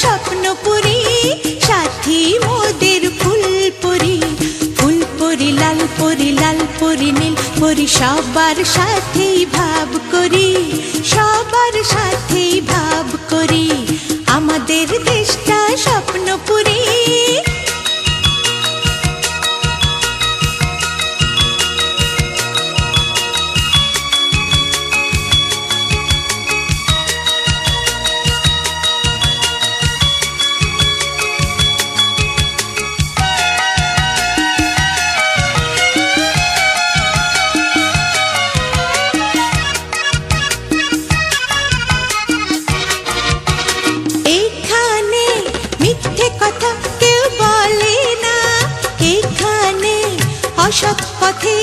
স্বপ্নপুরী, সাথী মোদের ফুলপুরি। ফুলপুরি লাল পরি, লাল পরি নীল পরি, সবার সাথেই ভাব করি, সবার সাথেই ভাব করি। আমাদের দেশটা স্বপ্নপুরী। অসৎ পথে